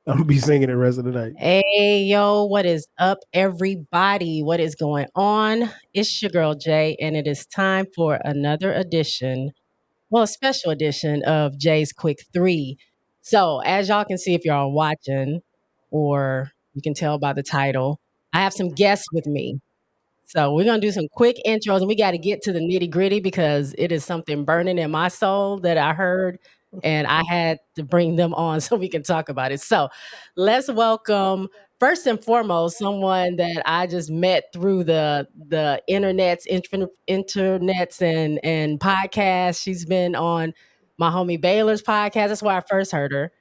I'm gonna be singing the rest of the night. Hey, yo, what is up, everybody? What is going on? It's your girl, Jay, and it is time for another edition, well, a special edition of Jay's Quick Three. So, as y'all can see, if y'all watching, or you can tell by the title, I have some guests with me. So we're gonna do some quick intros, and we got to get to the nitty gritty because it is something burning in my soul that I heard, and I had to bring them on so we can talk about it. So let's welcome first and foremost someone that I just met through the internets and podcasts. She's been on my homie Baylor's podcast. That's where I first heard her.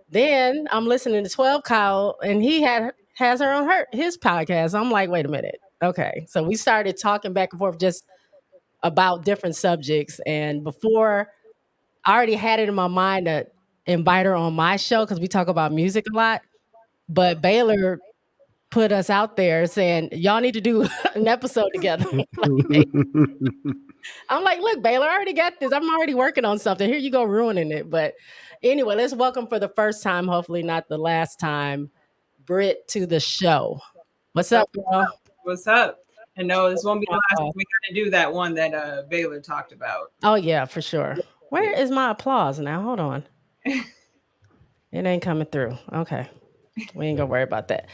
Then I'm listening to 12 Kyle, and he has her on his podcast. I'm like, wait a minute. Okay. So we started talking back and forth just about different subjects. And before I already had it in my mind to invite her on my show because we talk about music a lot. But Baylor put us out there saying, y'all need to do an episode together. I'm like, look, Baylor, I already got this. I'm already working on something. Here you go ruining it. But anyway, let's welcome for the first time, hopefully not the last time, Britt to the show. What's So up, girl? what's up? And no, this won't be the last time we got to do that one that Baylor talked about. Oh yeah, for sure. Where is my applause now? Hold on. It ain't coming through. Okay. We ain't gonna worry about that.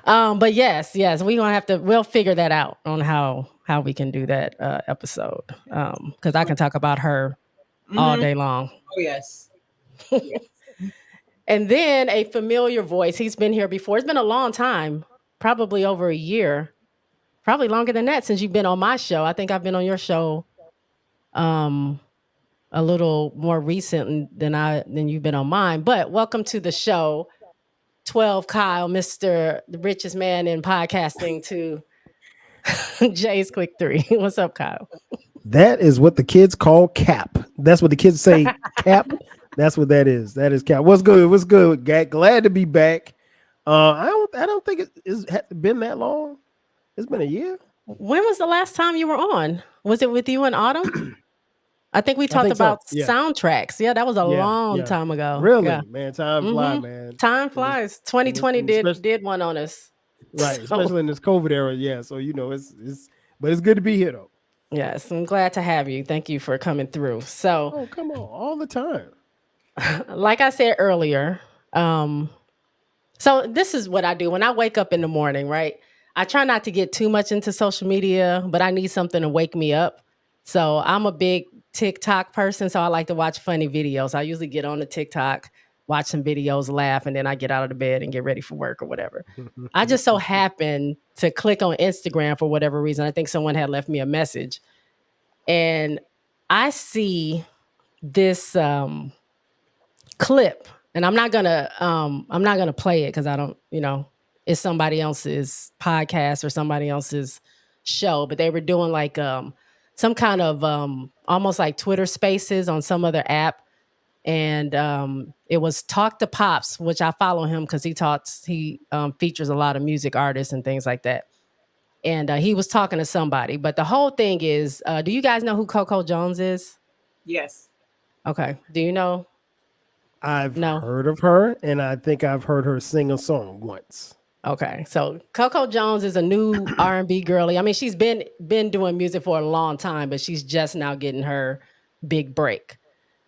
But yes, we'll figure that out on how we can do that episode. Because I can talk about her all day long. Oh yes. And then a familiar voice. He's been here before. It's been a long time, probably over a year, probably longer than that since you've been on my show. I think I've been on your show um a little more recent than you've been on mine. But welcome to the show, 12 Kyle, Mr. the richest man in podcasting to Jay's Quick Three. What's up, Kyle? That is what the kids call cap. That's what the kids say. Cap. That's what that is. That is cap. What's good? What's good? Glad to be back. I don't think it's been that long. It's been a year. When was the last time you were on? Was it with you and Autumn? I think we I talked think so. about Yeah. soundtracks. Yeah, that was a Yeah. long Yeah. time ago. Really, Yeah. man. Time fly, hmm man. Time And it's, flies. 2020 and especially, did one on us. right, So especially in this COVID era. Yeah. So it's but it's good to be here though. yes, I'm glad to have you. Thank you for coming through. So Oh, come on, all the time. like I said earlier, um, so this is what I do when I wake up in the morning, right? I try not to get too much into social media, but I need something to wake me up. So I'm a big TikTok person, so I like to watch funny videos. I usually get on the TikTok, watch some videos, laugh, and then I get out of the bed and get ready for work or whatever. I just so happen to click on Instagram for whatever reason. I think someone had left me a message, and I see this clip, and I'm not gonna play it because I don't, it's somebody else's podcast or somebody else's show, but they were doing like some kind of almost like Twitter Spaces on some other app, and it was Talk to Pops, which I follow him because he features a lot of music artists and things like that. And he was talking to somebody, but the whole thing is, do you guys know who Coco Jones is? Yes. Okay, do you know? I've No. heard of her, and I think I've heard her sing a song once. Okay, so Coco Jones is a new R&B girly. I mean, she's been doing music for a long time, but she's just now getting her big break.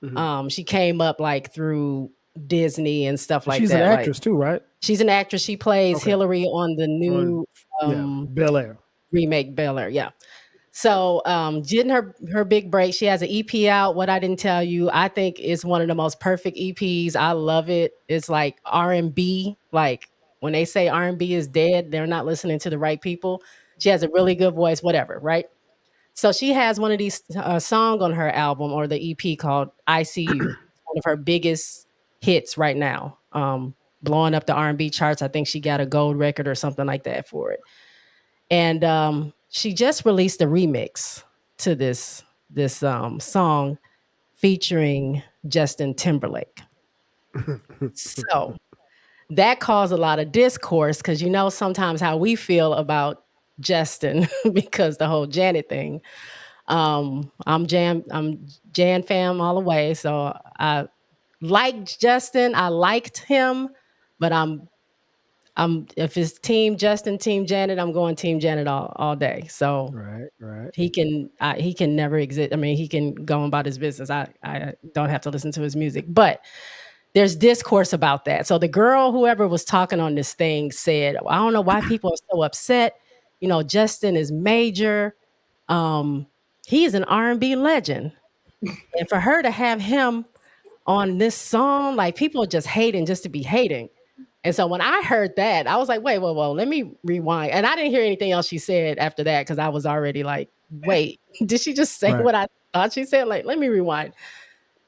Mhm. She came up like through Disney and stuff like She's an that. Like actress too, right? she's an actress. She plays Okay. Hillary on the On new yeah, Bel Air. remake Bel Air. Yeah. So getting her big break. She has an EP out. What I didn't tell you, I think is one of the most perfect EPs. I love it. It's like R&B. Like when they say R&B is dead, they're not listening to the right people. She has a really good voice. Whatever, right? So she has one of these song on her album or the EP called "ICU." One of her biggest hits right now. Blowing up the R&B charts. I think she got a gold record or something like that for it. And she just released a remix to this song featuring Justin Timberlake. So that caused a lot of discourse because sometimes how we feel about Justin because the whole Janet thing. I'm Jan fam all the way. So I liked Justin. I liked him. But if it's Team Justin, Team Janet, I'm going Team Janet all day. So Right. he can never exist. I mean, he can go about his business. I don't have to listen to his music, but there's discourse about that. So the girl, whoever was talking on this thing, said, I don't know why people are so upset. You know, Justin is major. He is an R&B legend. And for her to have him on this song, like people are just hating just to be hating. And so when I heard that, I was like, wait, whoa, let me rewind. And I didn't hear anything else she said after that because I was already like, wait, did she just say Right. what I thought she said? Like, let me rewind.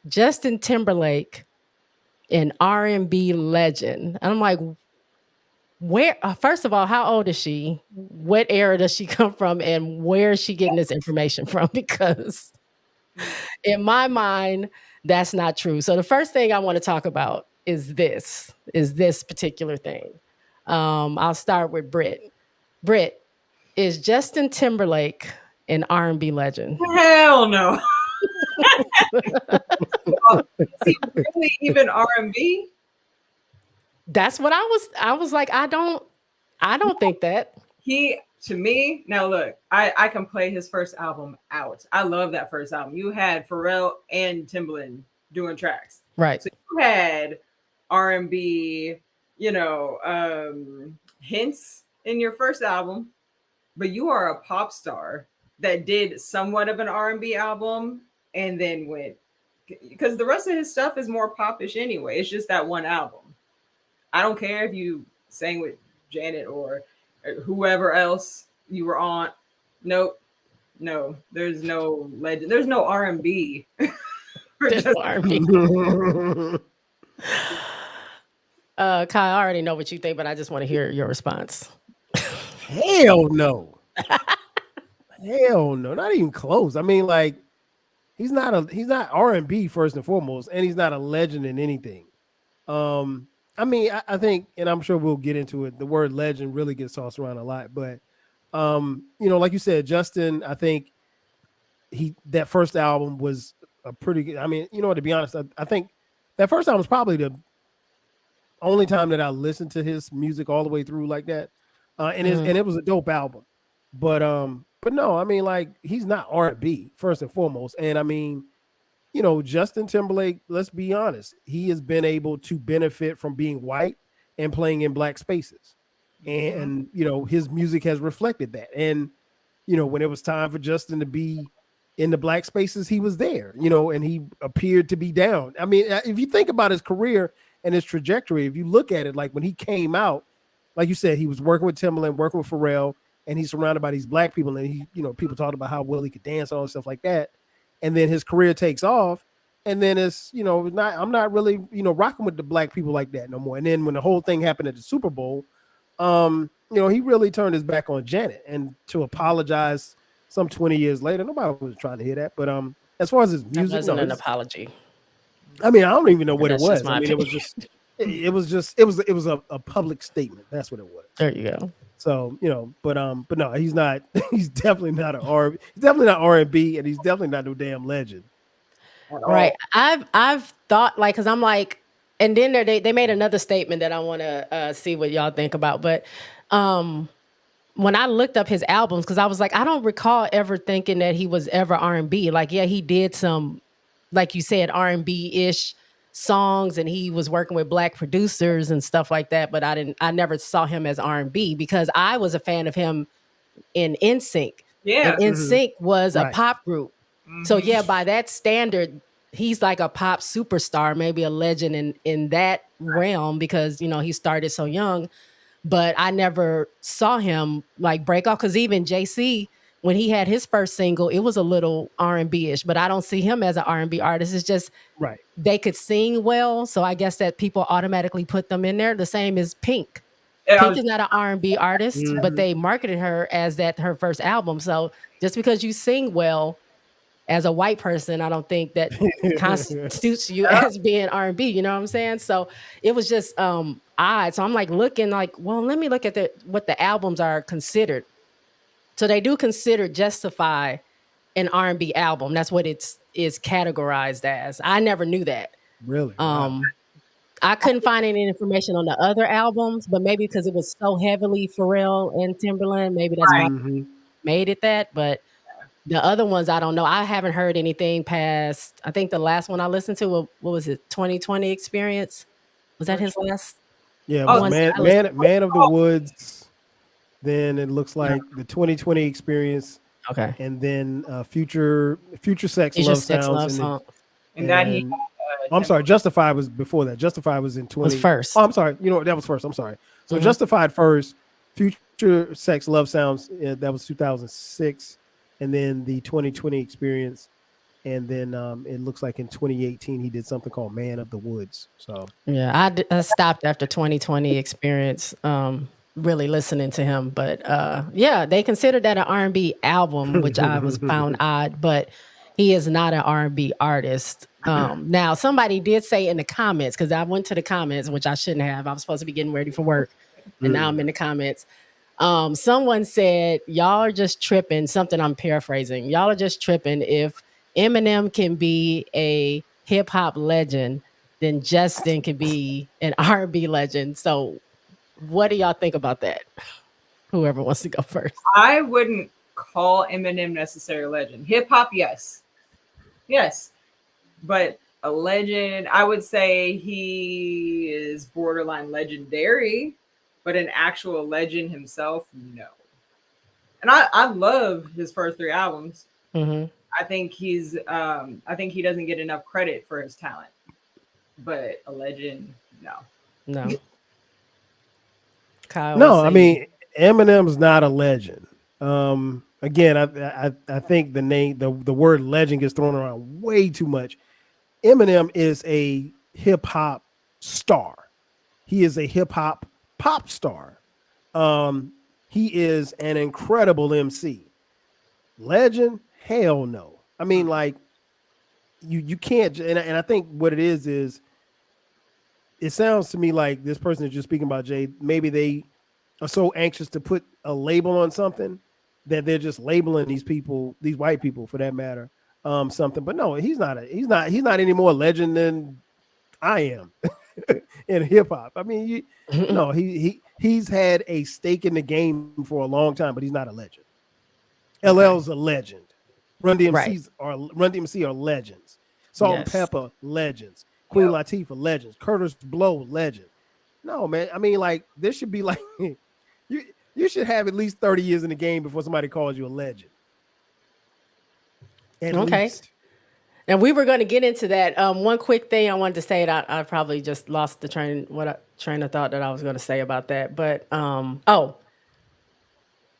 Justin Timberlake, an R&B legend. And I'm like, where, first of all, how old is she? What era does she come from? And where is she getting this information from? Because in my mind, that's not true. So the first thing I want to talk about is this particular thing. I'll start with Britt. Britt, is Justin Timberlake an R&B legend? Hell no. Is he really even R&B? That's what I was like, I don't think that. He, to me, now look, I can play his first album out. I love that first album. You had Pharrell and Timbaland doing tracks. Right. So you had R&B, hints in your first album, but you are a pop star that did somewhat of an R&B album and then went, because the rest of his stuff is more popish anyway. It's just that one album. I don't care if you sang with Janet or whoever else you were on. Nope. No, there's no legend. There's no R&B. There's no R&B. Kyle, I already know what you think, but I just want to hear your response. Hell no. Hell no. Not even close. I mean, like, he's not R&B first and foremost, and he's not a legend in anything. I mean, I think, and I'm sure we'll get into it, the word legend really gets tossed around a lot, but like you said, Justin, I think that first album was a pretty good. I mean, to be honest, I think that first album was probably the only time that I listened to his music all the way through like that. And it was a dope album. But no, I mean, like, he's not R&B first and foremost. And I mean, Justin Timberlake, let's be honest, he has been able to benefit from being white and playing in black spaces. And, his music has reflected that. And, when it was time for Justin to be in the black spaces, he was there, and he appeared to be down. I mean, if you think about his career and his trajectory, if you look at it, like when he came out, like you said, he was working with Timbaland, working with Pharrell, and he's surrounded by these black people. And he, people talked about how well he could dance, all this stuff like that. And then his career takes off, and then it's, I'm not really, rocking with the black people like that no more. And then when the whole thing happened at the Super Bowl, he really turned his back on Janet, and to apologize some 20 years later, nobody was trying to hear that. But as far as his music, that wasn't an apology. I mean, I don't even know what it was. I mean, it was a public statement. That's what it was. There you go. So, but no, he's not. He's definitely not R&B. He's definitely not R&B, and he's definitely not no damn legend. Right. I've thought, like, because I'm like, and then they made another statement that I want to see what y'all think about. But when I looked up his albums, because I was like, I don't recall ever thinking that he was ever R&B. Like, yeah, he did some, like you said, R&B-ish songs, and he was working with black producers and stuff like that. But I never saw him as R&B because I was a fan of him in NSYNC. Yeah. And NSYNC was Right. a pop group. So yeah, by that standard, he's like a pop superstar, maybe a legend in that realm because, he started so young. But I never saw him like break off, because even JC, when he had his first single, it was a little R&B-ish, but I don't see him as an R&B artist. It's just Right. they could sing well, so I guess that people automatically put them in there. The same as Pink. Yeah, Pink is not an R&B artist, but they marketed her as her first album. So just because you sing well as a white person, I don't think that constitutes you as being R&B. You know what I'm saying? So it was just odd. So I'm like looking like, well, let me look at what the albums are considered. So they do consider Justify an R&B album. That's what is categorized as. I never knew that. Really? Wow. I couldn't find any information on the other albums, but maybe because it was so heavily Pharrell and Timberland, maybe that's why Mhm. I made it that. But the other ones, I don't know. I haven't heard anything past. I think the last one I listened to, what was it? 2020 Experience. Was that Which his last Yeah, it was oh, one? man, I listened. man of the oh, Woods. Then it looks yeah. like the 2020 Experience, Okay. and then Future Sex Future Love Sex Sounds, Love and then Song And that he I'm sorry, Timberlake. Justified was before that. Justified was in was 20. Oh, first. I'm sorry. You know what? That was first. I'm sorry. So Mhm. Justified first, Future Sex Love Sounds, that was 2006, and then the 2020 Experience, and then it looks like in 2018 he did something called Man of the Woods. So Yeah, I stopped after 2020 Experience, really listening to him. But yeah, they considered that an R&B album, which I was found odd. But he is not an R&B artist. Now, somebody did say in the comments, because I went to the comments, which I shouldn't have. I was supposed to be getting ready for work, and now I'm in the comments. Someone said, "Y'all are just tripping." Something I'm paraphrasing. Y'all are just tripping if Eminem can be a hip hop legend, then Justin could be an R&B legend. So, what do y'all think about that? Whoever wants to go first. I wouldn't call Eminem necessarily a legend. Hip hop, yes. Yes. But a legend, I would say he is borderline legendary, but an actual legend himself, no. And I love his first three albums. Mm-hmm. I think he doesn't get enough credit for his talent. But a legend, no. No, Kyle was no, I saying. mean Eminem's not a legend. Again, I think the word legend gets thrown around way too much. Eminem is a hip hop star. He is a hip hop pop star. Um, he is an incredible MC. Legend? Hell no. I mean, like you can't. And I think what it is it sounds to me like this person is just speaking about Jay. Maybe they are so anxious to put a label on something that they're just labeling these people, these white people for that matter, something. But no, he's not any more legend than I am in hip hop. I mean, no, he's had a stake in the game for a long time, but he's not a legend. Okay. LL's a legend. Right. Run DMC are legends. Salt and Yes. Pepper legends. Queen Yep. Latifah legends. Curtis Blow legend. No, man. I mean, like this should be like you. You should have at least 30 years in the game before somebody calls you a legend. At Okay. least. And we were going to get into that. One quick thing I wanted to say that I probably just lost the train of thought that I was going to say about that. But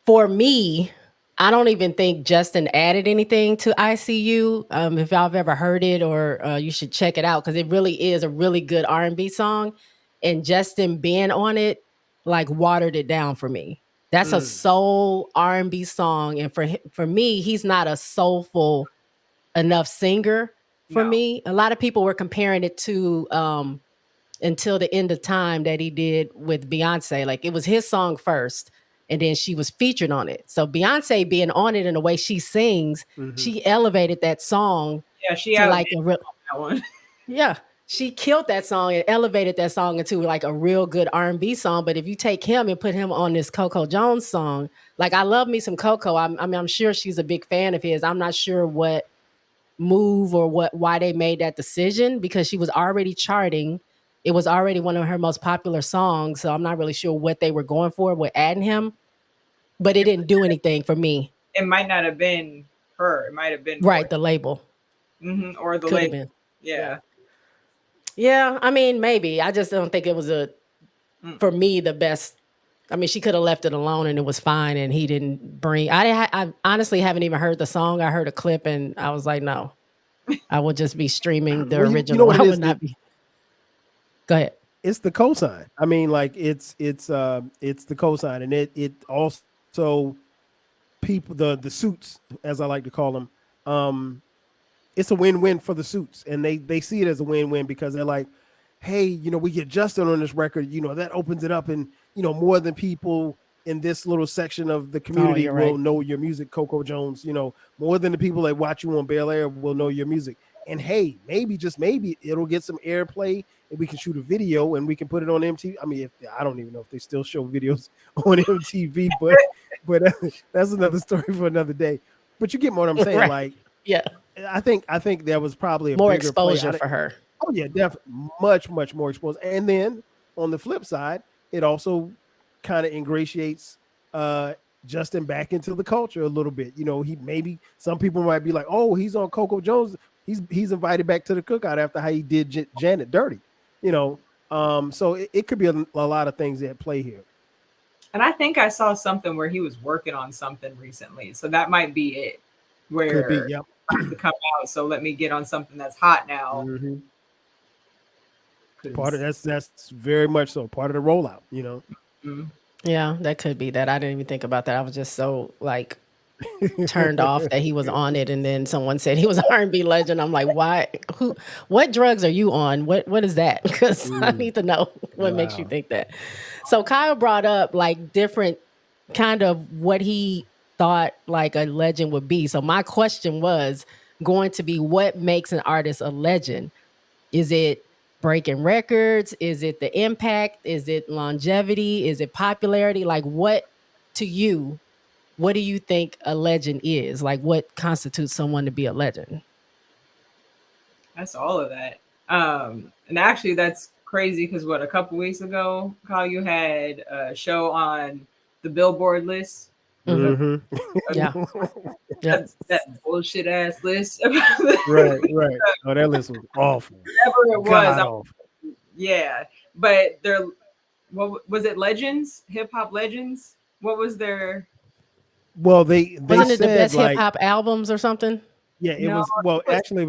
for me, I don't even think Justin added anything to ICU. If y'all have ever heard it, or you should check it out because it really is a really good R&B song, and Justin being on it like watered it down for me. That's a Mm, soul R&B song, and for me, he's not a soulful enough singer for No. me. A lot of people were comparing it to Until the End of Time that he did with Beyonce. Like it was his song first, and then she was featured on it. So Beyonce being on it in the way she sings, mm-hmm. she elevated that song Yeah, she to had a like a real, that one. yeah. She killed that song and elevated that song into like a real good R&B song. But if you take him and put him on this Coco Jones song, like I love me some Coco. I mean, I'm sure she's a big fan of his. I'm not sure what move or why they made that decision because she was already charting. It was already one of her most popular songs, so I'm not really sure what they were going for with adding him, but it didn't do anything for me. It might not have been her. It might have been more Right, the label or the could have label. been. Yeah. Yeah. Yeah, I mean, maybe. I just don't think it was for me the best. I mean, she could have left it alone and it was fine and he didn't bring I honestly haven't even heard the song. I heard a clip and I was like, "No. I would just be streaming the Well, you know original. what I it would is? not be." Go ahead. It's the cosign. I mean, like it's the cosign, and it also people the suits, as I like to call them. It's a win-win for the suits, and they see it as a win-win because they're like, hey, we get Justin on this record, that opens it up, and more than people in this little section of the Oh, community you're will right. know your music, Coco Jones. More than the people that watch you on Bel Air will know your music. And hey, maybe just maybe it'll get some airplay and we can shoot a video and we can put it on MTV. I mean, I don't even know if they still show videos on MTV, but that's another story for another day. But you get what I'm saying. Right. Like, Yeah. I think there was probably a More bigger play. exposure for her. Oh yeah, definitely much more exposed. And then on the flip side, it also kind of ingratiates Justin back into the culture a little bit. You know, maybe some people might be like, oh, he's on Coco Jones. He's invited back to the cookout after how he did Janet dirty. You know, so it could be a lot of things at play here. And I think I saw something where he was working on something recently, so that might be it. Where Could be, yep. to come out, so let me get on something that's hot now. Mm-hmm. Part of that's very much so part of the rollout, you know. Mm-hmm. Yeah, that could be that. I didn't even think about that. I was just so like turned off that he was on it, and then someone said he was an R&B legend. I'm like, why? What drugs are you on? What is that? Because I need to know what makes you think that. So Kyle brought up like different kind of what he thought like a legend would be. So my question was going to be, what makes an artist a legend? Is it breaking records? Is it the impact? Is it longevity? Is it popularity? Like, what to you, what do you think a legend is? Like, what constitutes someone to be a legend? That's all of that. And actually that's crazy because a couple weeks ago, Kyle, you had a show on the Billboard list. Mm-hmm. Yeah. That bullshit ass list. Right. Oh, that list was awful. Whatever it was. Awful. Yeah. But what was it? Legends? Hip hop legends? What was their? Well, they wasn't it said the best like, hip hop albums or something? Yeah, it was. Well, actually,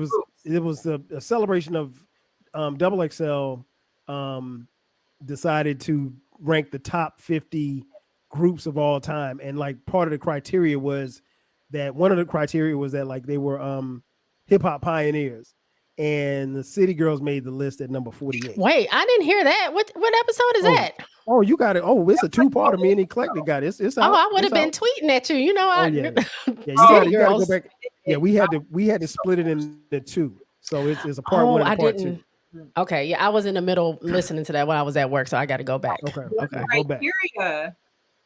it was a celebration of Double XL decided to rank the top 50 groups of all time, and like part of the criteria was that like they were hip hop pioneers, and the City Girls made the list at number 48. Wait, I didn't hear that. What episode is that? Oh, you got it. Oh, it's a two-part of me and Eclectic got it. It's out. Oh, I would have been tweeting at you. You know, Yeah, you gotta go back. Yeah, we had to split it into two. So it's a part one and part two. Okay, yeah, I was in the middle listening to that when I was at work, so I got to go back. Okay. Go back. Criteria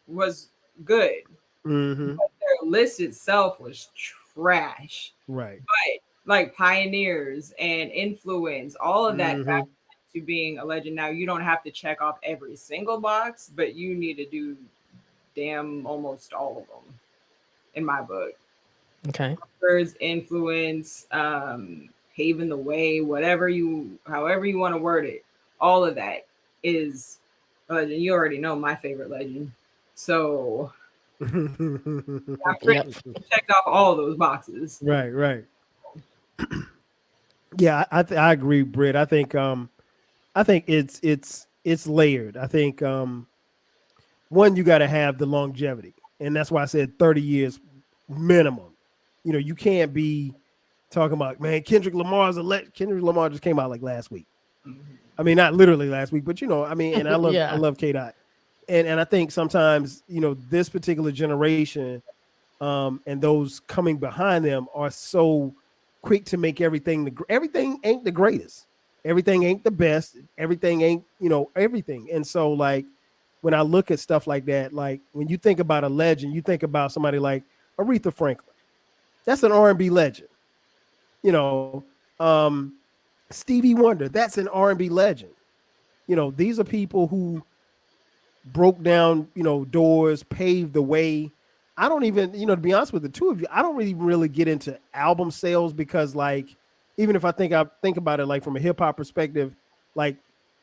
was good. Mm-hmm. But their list itself was trash. Right. But like pioneers and influence, all of that factors into being a legend. Now you don't have to check off every single box, but you need to do almost all of them in my book. Okay. Influence, paving the way, however you want to word it, all of that is a legend. You already know my favorite legend, so I checked off all those boxes. Right. Yeah, I agree, Britt. I think it's layered. I think one, you got to have the longevity, and that's why I said 30 years minimum. You know, you can't be talking about, man, Kendrick Lamar just came out like last week. I mean, not literally last week, but you know, I mean, and I love K-Dot. And I think sometimes, you know, this particular generation and those coming behind them are so quick to make everything ain't the greatest. Everything ain't the best. Everything ain't, you know, everything. And so like when I look at stuff like that, like when you think about a legend, you think about somebody like Aretha Franklin. That's an R&B legend. You know, Stevie Wonder, that's an R&B legend. You know, these are people who broke down, you know, doors, paved the way. I don't even, you know, to be honest with the two of you, I don't really get into album sales because like, even if I think about it like from a hip hop perspective, like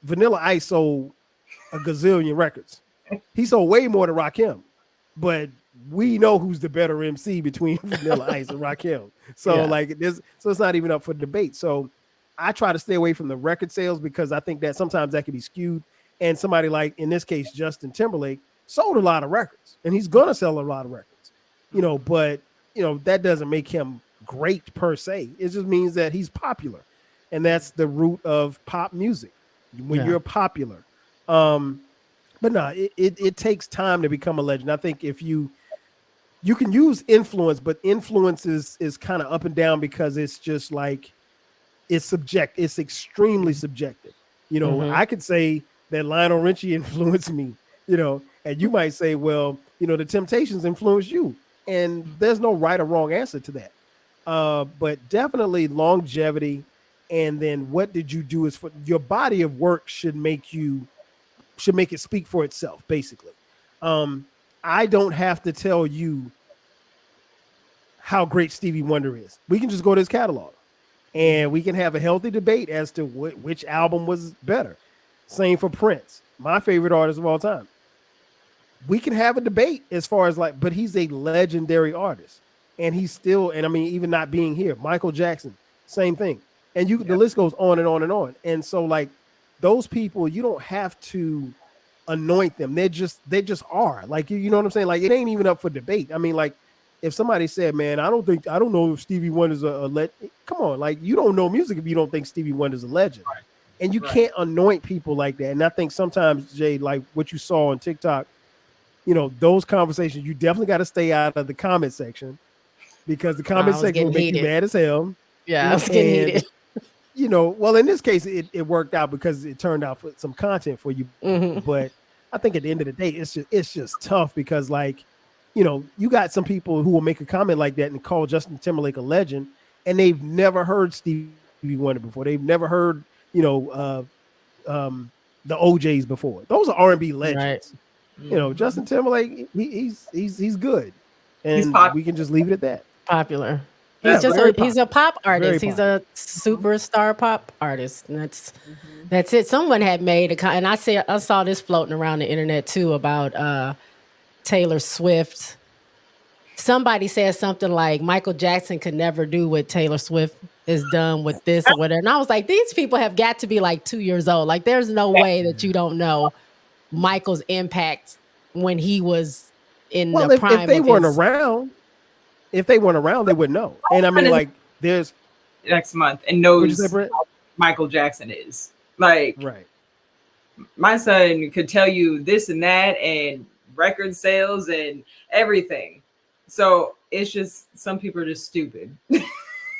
Vanilla Ice sold a gazillion records. He sold way more than Rakim, but we know who's the better MC between Vanilla Ice and Rakim. So like so it's not even up for debate. So I try to stay away from the record sales because I think that sometimes that can be skewed. And somebody like, in this case, Justin Timberlake sold a lot of records and he's going to sell a lot of records, you know, but you know, that doesn't make him great per se. It just means that he's popular. And that's the root of pop music when you're popular. But no, it takes time to become a legend. I think if you can use influence, but influence is kind of up and down because it's just like, it's extremely subjective. You know, Mm-hmm. I could say that Lionel Richie influenced me, you know, and you might say, well, you know, the Temptations influenced you. And there's no right or wrong answer to that. But definitely longevity. And then what did you do is for your body of work should make it speak for itself, basically. Um, I don't have to tell you how great Stevie Wonder is. We can just go to his catalog and we can have a healthy debate as to which album was better. Same for Prince, my favorite artist of all time. We can have a debate as far as like, but he's a legendary artist, and he's still, and I mean, even not being here, Michael Jackson, same thing, and the list goes on and on and on. And so, like, those people, you don't have to anoint them; they just are. Like, you know what I'm saying? Like, it ain't even up for debate. I mean, like, if somebody said, "Man, I don't know if Stevie Wonder's a come on, like, you don't know music if you don't think Stevie Wonder's a legend, and you can't anoint people like that. And I think sometimes, Jay, like what you saw on TikTok, you know, those conversations, you definitely got to stay out of the comment section because the comment I was section will getting make you heated. mad as hell. Yeah, I was getting heated. And, you know, well, in this case, it worked out because it turned out for some content for you. Mm-hmm. But I think at the end of the day, it's just tough because, like, you know, you got some people who will make a comment like that and call Justin Timberlake a legend, and they've never heard Stevie Wonder before. They've never heard, you know, the OJs before. Those are R&B Right. legends. You know, Justin Timberlake, he's good, He's and we popular. can just leave it at that. Popular. Yeah, He's just very he's a popular, pop very artist. He's popular. a superstar pop artist. And that's it. Someone had made and I saw this floating around the internet too about Taylor Swift. Somebody said something like Michael Jackson could never do what Taylor Swift is done with this or whatever. And I was like, these people have got to be like 2 years old. Like, there's no way that you don't know Michael's impact when he was in the Well, if prime they of weren't his. around, they would know. And I Son mean, is like, there's next month and what'd you say, knows Brent? who Michael Jackson is. Like, Right. my son could tell you this and that and record sales and everything. So it's just some people are just stupid.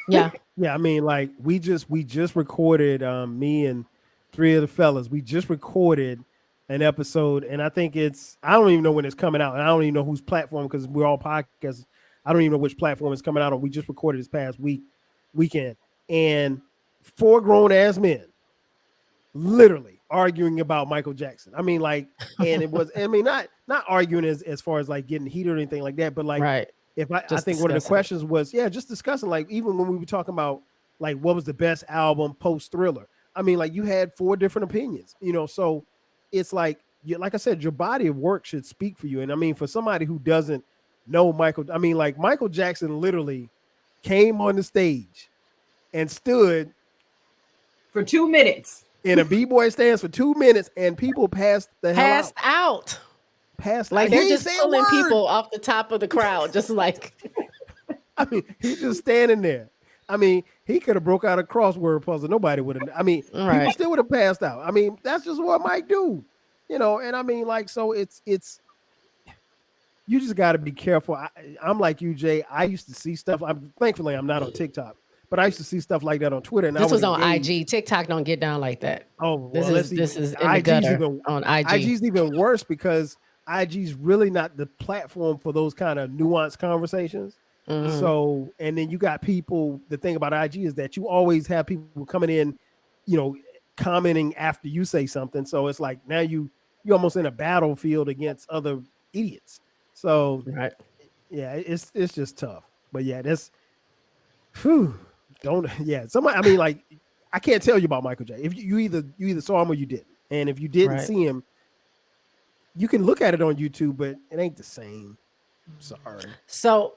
Yeah. Yeah, I mean, like we just recorded me and three of the fellas. We just recorded an episode, and I don't even know when it's coming out, and I don't even know whose platform because we're all podcasts. I don't even know which platform it's coming out on. We just recorded this past weekend, and four grown ass men literally arguing about Michael Jackson. I mean, like, and it was, I mean, not arguing as far as like getting heated or anything like that, but like Right. if I Just think one of the discussing it. questions was, yeah, just discussing, like, even when we were talking about like what was the best album post Thriller. I mean, like, you had four different opinions, you know, so it's like like I said, your body of work should speak for you. And I mean, for somebody who doesn't know Michael, I mean, like, Michael Jackson literally came on the stage and stood For 2 minutes. in a b-boy stance for 2 minutes, and people passed the hell Passed out. out. Passed Like, out. He they're ain't just saying a pulling word. people off the top of the crowd, just like. I mean, he's just standing there. I mean, he could have broke out a crossword puzzle. Nobody would have. I mean, people Right. still would have passed out. I mean, that's just what Mike do, you know. And I mean, like, so it's you just got to be careful. I'm like you, Jay. I used to see stuff. Thankfully I'm not on TikTok, but I used to see stuff like that on Twitter, and I This would was on engage. IG. TikTok don't get down like that. Oh well, let's This even is in the IG's gutter even on IG. IG's even worse because IG's really not the platform for those kind of nuanced conversations. Mhm. So, and then you got people. The thing about IG is that you always have people coming in, you know, commenting after you say something. So it's like now you're almost in a battlefield against other idiots. So Right. yeah, it's just tough. But yeah, that's whew, don't yeah. Somebody, I mean, like, I can't tell you about Michael J. If you either saw him or you didn't, and if you didn't Right. see him, you can look at it on YouTube, but it ain't the same. Sorry. So,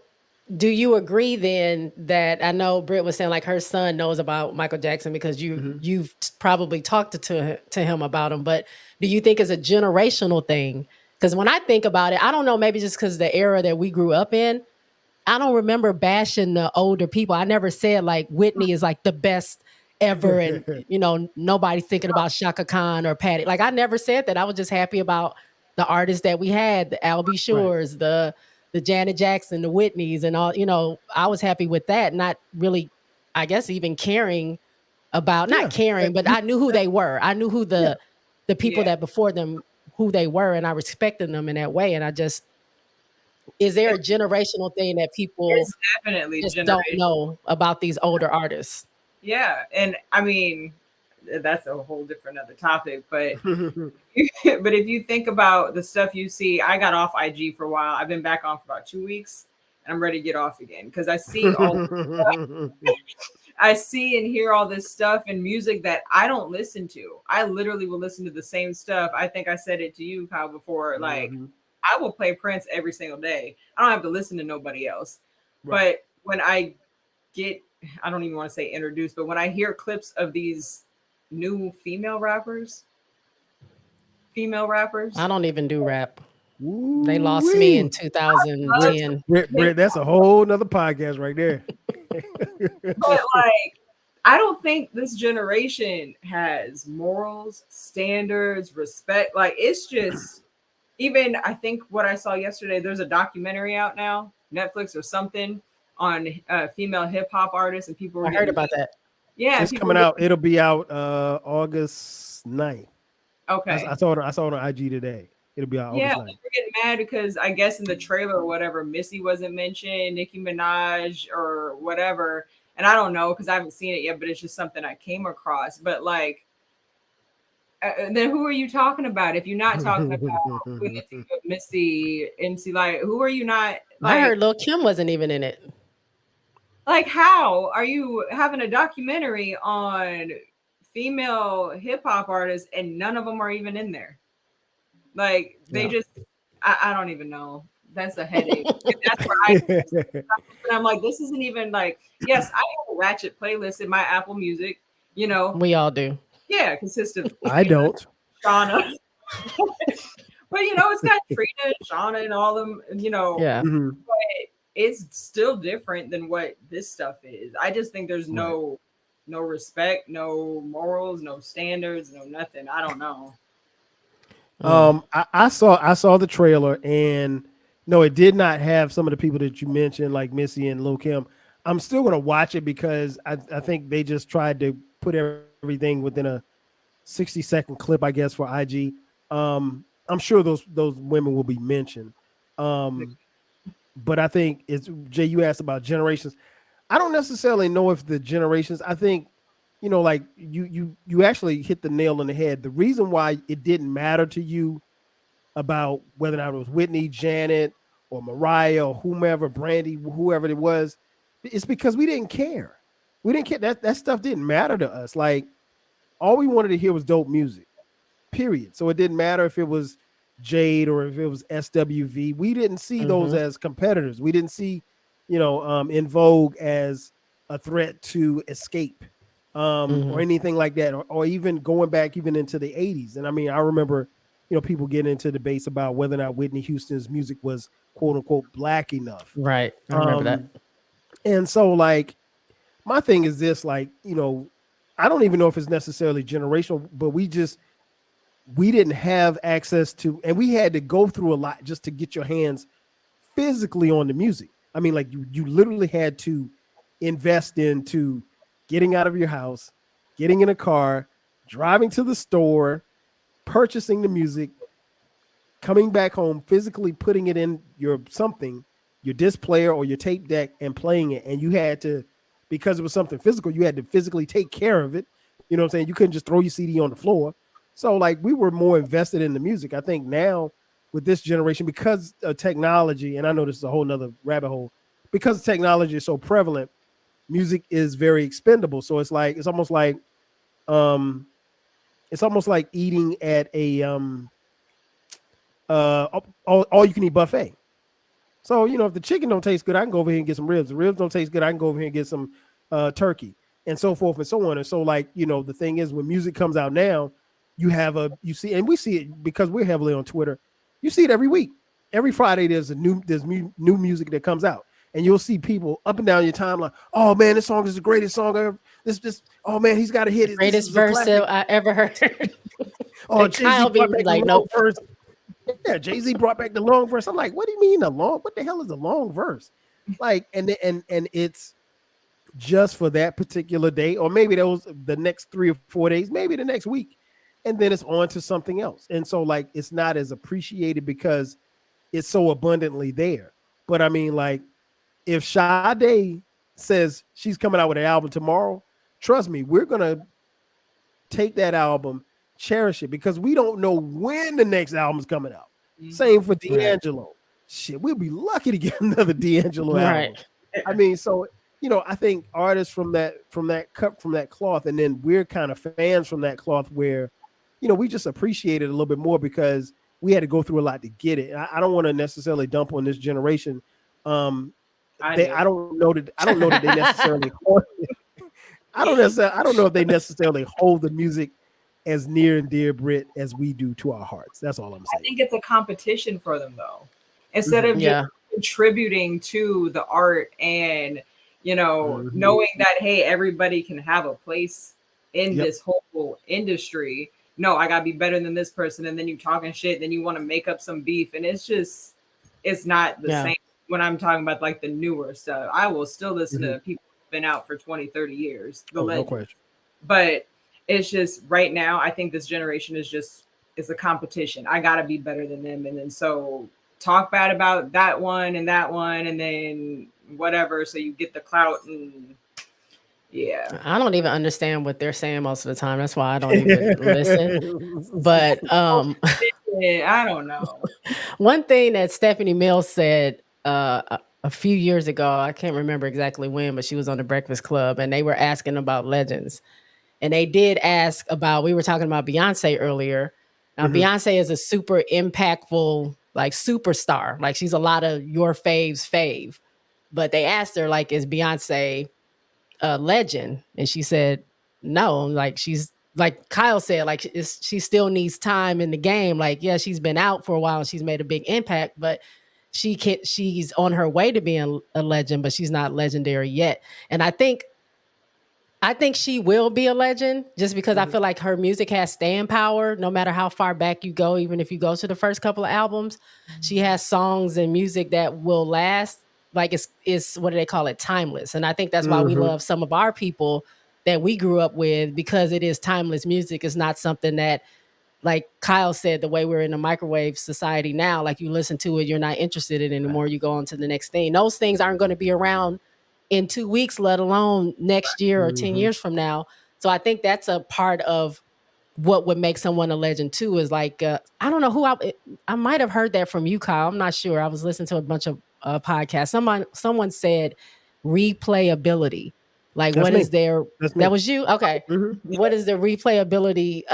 do you agree then that I know Britt was saying like her son knows about Michael Jackson because you've probably talked to him about him, but do you think it's a generational thing? Because when I think about it, I don't know, maybe just because the era that we grew up in, I don't remember bashing the older people. I never said like Whitney is like the best ever, and nobody's thinking about Shaka Khan or Patty. Like, I never said that. I was just happy about the artists that we had, the Al B. Right. Shores, the Janet Jackson, the Whitneys, and all. I was happy with that. Not really, I guess, even caring about not caring, but I knew who they were. I knew who the people that before them, who they were, and I respected them in that way. And I just, is there a generational thing that people It's definitely just don't know about these older artists? Yeah, and I mean, that's a whole different other topic, but but if you think about the stuff you see, I got off IG for a while. I've been back on for about 2 weeks, and I'm ready to get off again because I see I see and hear all this stuff and music that I don't listen to. I literally will listen to the same stuff. I think I said it to you, Kyle, before. Like, I will play Prince every single day. I don't have to listen to nobody else. Right. But when I get, I don't even want to say introduced, but when I hear clips of these new female rappers, I don't even do rap. Ooh, they lost me in 2010. Britt, that's a whole nother podcast right there. But like, I don't think this generation has morals, standards, respect. Like, it's just, even I think what I saw yesterday, there's a documentary out now, Netflix or something, on female hip hop artists, and people. I heard about that. Yeah, it's coming out. It'll be out August 9th. Okay, I saw it on IG today. It'll be out. Yeah, August 9th. we're getting mad because I guess in the trailer or whatever, Missy wasn't mentioned, Nicki Minaj or whatever, and I don't know because I haven't seen it yet. But it's just something I came across. But like, then who are you talking about? If you're not talking about Missy, MC Light, who are you not? Like, I heard Lil' Kim wasn't even in it. Like, how are you having a documentary on female hip hop artists and none of them are even in there? Like, they just, I don't even know. That's a headache. That's where I'm like, this isn't even like, yes, I have a Ratchet playlist in my Apple Music, you know. We all do. Yeah, consistent. I don't. Shauna. But, you know, it's got Trina, Shauna, and all them, you know. Yeah. But it's still different than what this stuff is. I just think there's no respect, no morals, no standards, no nothing. I don't know. I saw the trailer, and no, it did not have some of the people that you mentioned, like Missy and Lil' Kim. I'm still gonna watch it because I think they just tried to put everything within a 60-second clip, I guess, for IG. I'm sure those women will be mentioned. But I think it's Jay, you asked about generations. I don't necessarily know if the generations, I think, you know, like you actually hit the nail on the head. The reason why it didn't matter to you about whether or not it was Whitney, Janet, or Mariah, or whomever, Brandy, whoever it was, it's because we didn't care. We didn't care. That stuff didn't matter to us. Like, all we wanted to hear was dope music, period. So it didn't matter if it was Jade or if it was SWV. We didn't see those as competitors. We didn't see, you know, In Vogue as a threat to escape or anything like that, or even going back even into the 80s. And I mean, I remember, you know, people getting into debates about whether or not Whitney Houston's music was quote unquote black enough. Right. I remember that. And so, like, my thing is this, like, you know, I don't even know if it's necessarily generational, but we didn't have access to, and we had to go through a lot just to get your hands physically on the music. I mean, like, you literally had to invest into getting out of your house, getting in a car, driving to the store, purchasing the music, coming back home, physically putting it in your disc player or your tape deck and playing it. And you had to, because it was something physical, you had to physically take care of it. You know what I'm saying? You couldn't just throw your CD on the floor. So, like, we were more invested in the music. I think now with this generation, because of technology, and I know this is a whole nother rabbit hole, because technology is so prevalent, music is very expendable. So it's almost like eating at a all you can eat buffet. So, you know, if the chicken don't taste good, I can go over here and get some ribs. The ribs don't taste good, I can go over here and get some turkey, and so forth and so on. And so, like, you know, the thing is, when music comes out now, you see, and we see it because we're heavily on Twitter. You see it every week. Every Friday, there's new music that comes out, and you'll see people up and down your timeline. Oh man, this song is the greatest song ever. This. Oh man, he's got a hit. Greatest verse I ever heard. Oh, Kyle be like, nope. Verse. Yeah, Jay-Z brought back the long verse. I'm like, what do you mean the long? What the hell is a long verse? Like, and just for that particular day, or maybe those the next 3 or 4 days, maybe the next week, and then it's on to something else. And so like it's not as appreciated because it's so abundantly there. But I mean, like if Sade says she's coming out with an album tomorrow, trust me, we're gonna take that album, cherish it, because we don't know when the next album's coming out. Same for Right. D'Angelo. Shit, we'll be lucky to get another D'Angelo Right. album. I mean, so I think artists from that cut from that cloth, and then we're kind of fans from that cloth where, we just appreciate it a little bit more because we had to go through a lot to get it. I don't want to necessarily dump on this generation. I don't know that they necessarily hold it. I don't know if they necessarily hold the music as near and dear, Brit, as we do to our hearts. That's all I'm saying. I think it's a competition for them though. Instead of Yeah. just contributing to the art and knowing that hey, everybody can have a place in this whole industry. No, I gotta be better than this person, and then you talking shit, then you want to make up some beef, and it's not the same. When I'm talking about like the newer stuff, I will still listen to people who've been out for 20-30 years, No question. but it's just right now I think this generation is a competition. I gotta be better than them, and then so talk bad about that one and then whatever, so you get the clout. And I don't even understand what they're saying most of the time. That's why I don't even listen. But I don't know. One thing that Stephanie Mills said a few years ago, I can't remember exactly when, but she was on the Breakfast Club and they were asking about legends. And they did ask about, we were talking about Beyonce earlier. Now, Beyonce is a super impactful, like superstar. Like she's a lot of your fave's fave. But they asked her, like, is Beyonce a legend? And she said, no, like she's, like Kyle said, like she still needs time in the game. Like, yeah, she's been out for a while and she's made a big impact, but she's on her way to being a legend, but she's not legendary yet. And I think she will be a legend just because I feel like her music has staying power no matter how far back you go. Even if you go to the first couple of albums, she has songs and music that will last. Like it's what do they call it? Timeless. And I think that's why we love some of our people that we grew up with, because it is timeless music. It's not something that, like Kyle said, the way we're in a microwave society now, like you listen to it, you're not interested in it anymore. You go on to the next thing. Those things aren't going to be around in 2 weeks, let alone next year or 10 years from now. So I think that's a part of what would make someone a legend too, is like, I don't know who I might have heard that from you, Kyle. I'm not sure. I was listening to a bunch of podcasts. Someone said replayability. Like, That's what me. is there? That's me. That was you? Okay. What is the replayability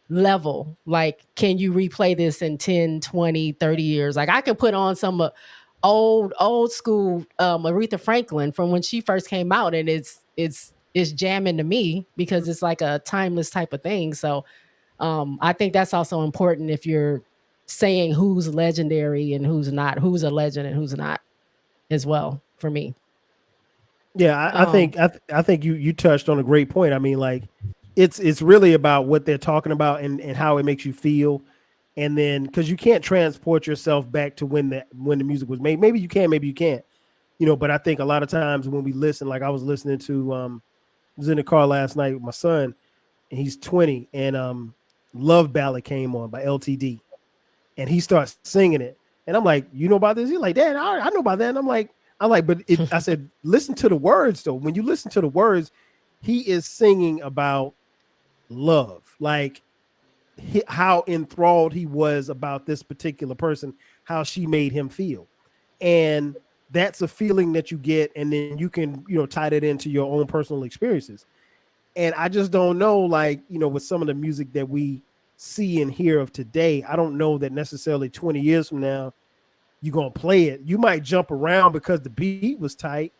level? Like, can you replay this in 10, 20, 30 years? Like, I could put on some old school Aretha Franklin from when she first came out, and it's jamming to me because it's like a timeless type of thing. So I think that's also important if you're saying who's legendary and who's not, who's a legend and who's not, as well, for me. Yeah, I think you touched on a great point. I mean, like it's really about what they're talking about and how it makes you feel. And then because you can't transport yourself back to when the music was made. Maybe you can, maybe you can't. But I think a lot of times when we listen, like I was listening to I was in the car last night with my son, and he's 20, and Love Ballad came on by LTD, and he starts singing it. And I'm like, you know about this? He's like, Dad, I know about that. And I'm like, but I said, listen to the words though. When you listen to the words, he is singing about love, like how enthralled he was about this particular person, how she made him feel. And that's a feeling that you get, and then you can, tie that into your own personal experiences. And I just don't know, like, with some of the music that we see and hear of today, I don't know that necessarily 20 years from now, you're going to play it. You might jump around because the beat was tight,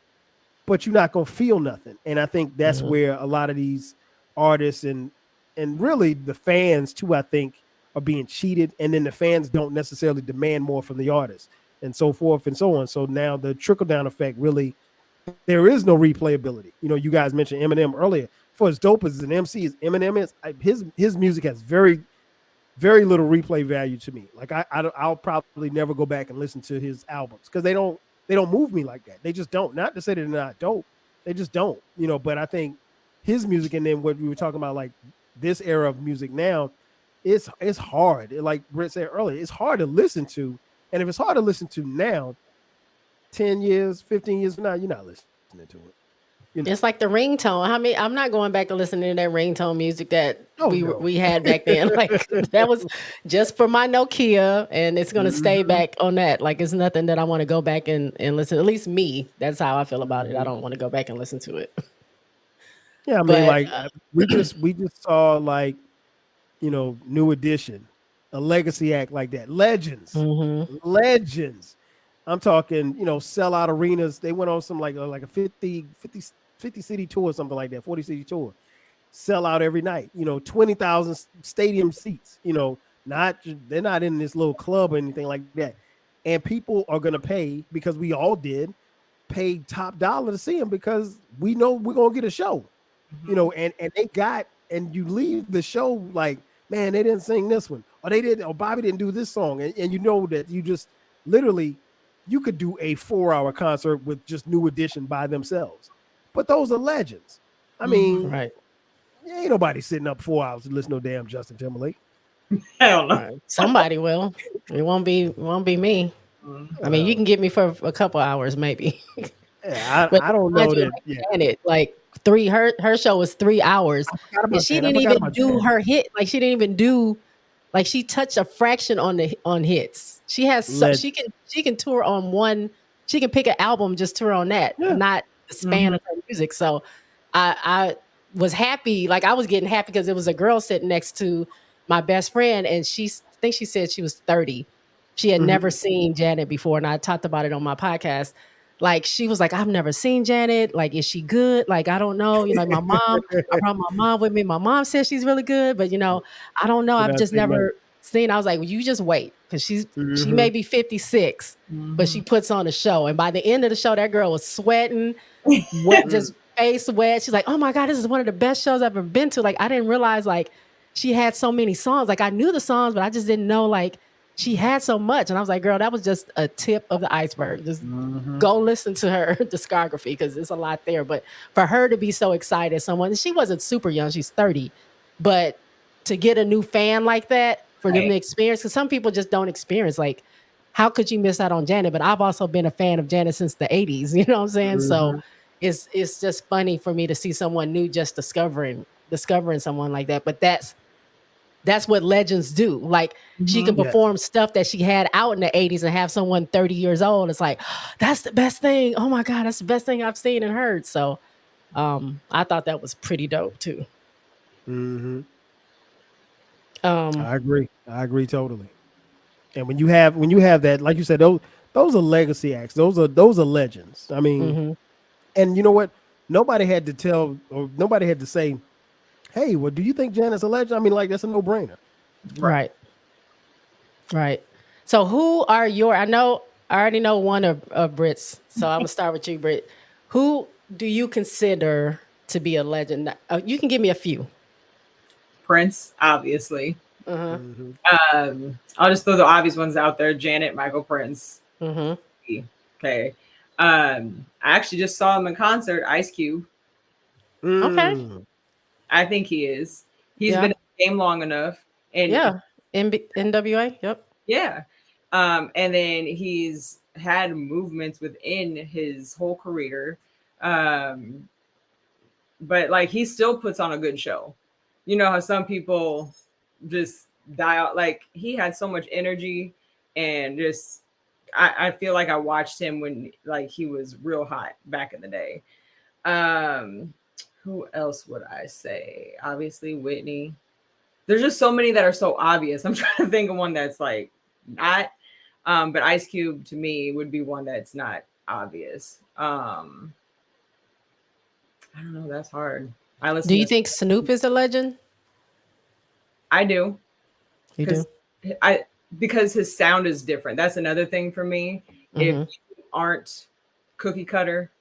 but you're not going to feel nothing. And I think that's where a lot of these artists and really the fans too, I think, are being cheated. And then the fans don't necessarily demand more from the artists and so forth and so on. So now the trickle down effect, really, there is no replayability. You guys mentioned Eminem earlier. For as dope as an MC as Eminem is, his music has very, very little replay value to me. Like I'll probably never go back and listen to his albums because they don't move me like that. They just don't. Not to say that they're not dope. They just don't, but I think his music, and then what we were talking about, like this era of music now, it's hard. Like Britt said earlier, it's hard to listen to. And if it's hard to listen to now, 10 years, 15 years from now, you're not listening to it. It's like the ringtone. I'm not going back to listening to that ringtone music that Oh, we had back then. Like that was just for my Nokia, and it's gonna stay back on that. Like it's nothing that I want to go back and listen. At least me, that's how I feel about it. I don't want to go back and listen to it. Yeah, I mean, But like we just saw, like, New Edition, a legacy act like that. Legends. I'm talking, sell out arenas. They went on some like a 50 city tour, something like that, 40 city tour. Sell out every night, 20,000 stadium seats, they're not in this little club or anything like that. And people are going to pay, because we all did, pay top dollar to see them, because we know we're going to get a show, and they got, and you leave the show like, man, they didn't sing this one, or Bobby didn't do this song. And you know that you just literally, you could do a 4-hour concert with just New Edition by themselves. But those are legends. I mean, right. Ain't nobody sitting up 4 hours to listen to no damn Justin Timberlake. Hell no. Right. Somebody will. It won't be me. I mean, you can get me for a couple hours, maybe. Yeah, But I don't know that. Like, Janet, like her show was 3 hours, and she didn't even do her hit. Like she didn't even do, like she touched a fraction on hits. She has she can tour on one. She can pick an album, just tour on that, not the span of her music. So I was happy. Like I was getting happy because it was a girl sitting next to my best friend, and I think she said she was 30. She had never seen Janet before, and I talked about it on my podcast. Like she was like, I've never seen Janet. Like, is she good? Like, I don't know. My mom, I brought my mom with me. My mom says she's really good, but I don't know. I've just never seen. I was like, well, you just wait, because she may be 56, but she puts on a show. And by the end of the show, that girl was sweating, wet, just face wet. She's like, oh my God, this is one of the best shows I've ever been to. Like, I didn't realize like she had so many songs. Like I knew the songs, but I just didn't know like she had so much. And I was like, girl, that was just a tip of the iceberg. Just go listen to her discography, because there's a lot there. But for her to be so excited, she wasn't super young, she's 30, but to get a new fan like that, for them to experience, because some people just don't experience, like, how could you miss out on Janet? But I've also been a fan of Janet since the 80s, you know what I'm saying? So it's just funny for me to see someone new just discovering someone like that. But that's what legends do. Like she can perform stuff that she had out in the 80s and have someone 30 years old. It's like, that's the best thing. Oh my God, that's the best thing I've seen and heard. So I thought that was pretty dope too. I agree totally. And when you have that, like you said, those are legacy acts. Those are legends. I mean, and you know what? Nobody had to tell, or nobody had to say, hey, well, do you think Janet's a legend? I mean, like, that's a no-brainer. Right. So who are I already know one of Britt's, so I'm gonna start with you, Britt. Who do you consider to be a legend? You can give me a few. Prince, obviously. I'll just throw the obvious ones out there: Janet, Michael, Prince. Okay. I actually just saw him in concert. Ice Cube. Okay. I think he is. He's been in the game long enough. And NWA. Yep. Yeah. And then he's had movements within his whole career. But like he still puts on a good show. You know how some people just die out. Like he had so much energy, and just I feel like I watched him when like he was real hot back in the day. Who else would I say? Obviously Whitney. There's just so many that are so obvious. I'm trying to think of one that's like not. But Ice Cube to me would be one that's not obvious. I don't know. That's hard. Do you think Snoop is a legend? I do. You do? Because his sound is different. That's another thing for me. If you aren't cookie cutter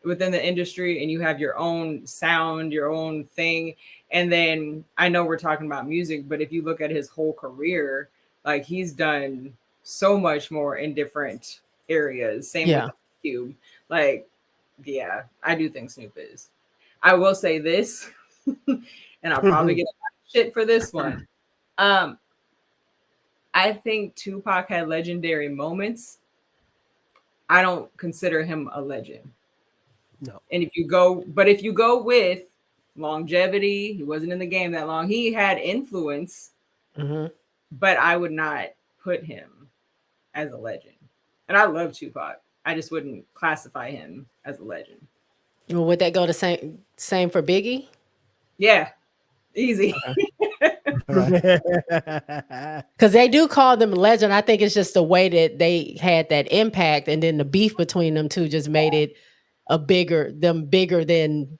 within the industry and you have your own sound, your own thing, and then I know we're talking about music, but if you look at his whole career, like he's done so much more in different areas. Same with Cube. Like Yeah, I do think Snoop is. I will say this, and I'll probably get a lot of shit for this one. Um, I think Tupac had legendary moments. I don't consider him a legend. No. And if you go with longevity, he wasn't in the game that long. He had influence, Mm-hmm. but I would not put him as a legend. And I love Tupac. I just wouldn't classify him as a legend. Well, would that go the same for Biggie? Yeah, easy. Okay. Right. Because they do call them legend. I think it's just the way that they had that impact, and then the beef between them two just made it bigger than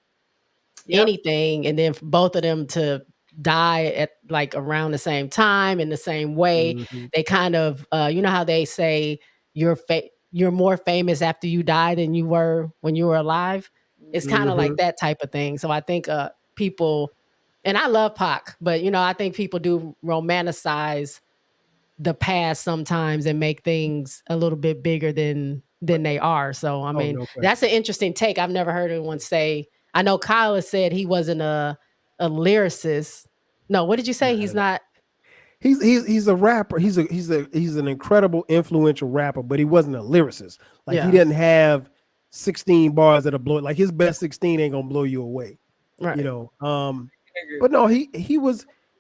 Yep. anything, and then for both of them to die at like around the same time in the same way. Mhm. They kind of, you know how they say you're more famous after you die than you were when you were alive. It's kind of like Mhm. that type of thing. So I think people, and I love Pac, but I think people do romanticize the past sometimes and make things a little bit bigger than they are. So I Oh, mean, no that's an question. interesting take. I've never heard anyone say. I know Kyle has said he wasn't a lyricist. No, what did you say? Not He's at all. not. He's a rapper. He's an incredible influential rapper, but he wasn't a lyricist. Like he Yeah, didn't have 16 bars that'll blow. Like his best 16 ain't gonna blow you away. You right. know. I agree But with no, that.